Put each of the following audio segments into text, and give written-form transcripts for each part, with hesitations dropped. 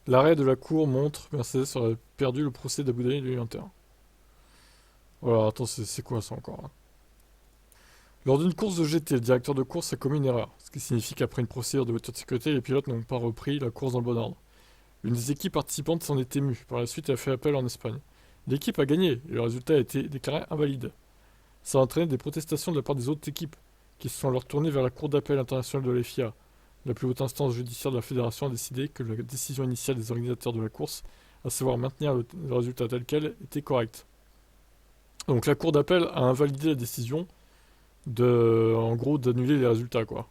L'arrêt de la cour montre que Mercedes aurait perdu le procès d'Abu Dhabi 2021. Voilà, attends, c'est quoi ça encore là? Lors d'une course de GT, le directeur de course a commis une erreur, ce qui signifie qu'après une procédure de voiture de sécurité, les pilotes n'ont pas repris la course dans le bon ordre. Une des équipes participantes s'en est émue. Par la suite, elle a fait appel en Espagne. L'équipe a gagné et le résultat a été déclaré invalide. Ça a entraîné des protestations de la part des autres équipes, qui se sont alors tournées vers la Cour d'appel internationale de l'FIA. La plus haute instance judiciaire de la fédération a décidé que la décision initiale des organisateurs de la course, à savoir maintenir le résultat tel quel, était correcte. Donc la Cour d'appel a invalidé la décision en gros, d'annuler les résultats, quoi.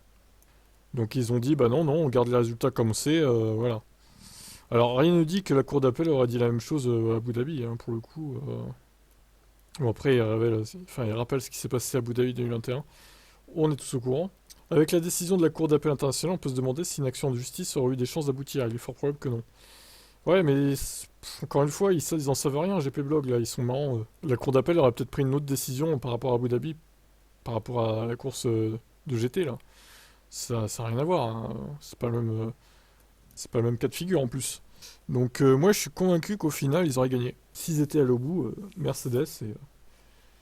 Donc ils ont dit, bah non, non, on garde les résultats comme c'est, voilà. Alors rien ne dit que la Cour d'appel aurait dit la même chose à Abu Dhabi, hein, pour le coup. Bon après, il rappelle ce qui s'est passé à Abu Dhabi 2021. On est tous au courant. Avec la décision de la Cour d'appel internationale, on peut se demander si une action de justice aurait eu des chances d'aboutir. Il est fort probable que non. Ouais, mais encore une fois, ils en savent rien, GP Blog, là, ils sont marrants. La Cour d'appel aurait peut-être pris une autre décision par rapport à Abu Dhabi, par rapport à la course de GT, là. Ça n'a rien à voir, hein. C'est pas le même cas de figure en plus. Donc moi je suis convaincu qu'au final ils auraient gagné. S'ils étaient allés au bout, Mercedes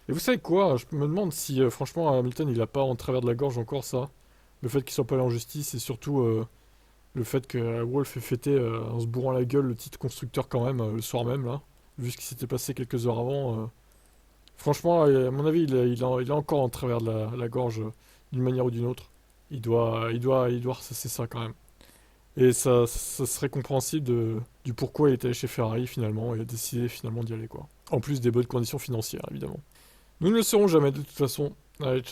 et vous savez quoi, je me demande si franchement Hamilton il a pas en travers de la gorge encore ça. Le fait qu'il soit pas allé en justice et surtout le fait que Wolf ait fêté en se bourrant la gueule le titre constructeur quand même le soir même là, vu ce qui s'était passé quelques heures avant. Franchement, à mon avis il a encore en travers de la gorge d'une manière ou d'une autre. Il doit ressasser ça quand même. Et ça serait compréhensible du pourquoi il était allé chez Ferrari finalement et a décidé finalement d'y aller quoi. En plus des bonnes conditions financières évidemment. Nous ne le saurons jamais de toute façon. Allez, ciao.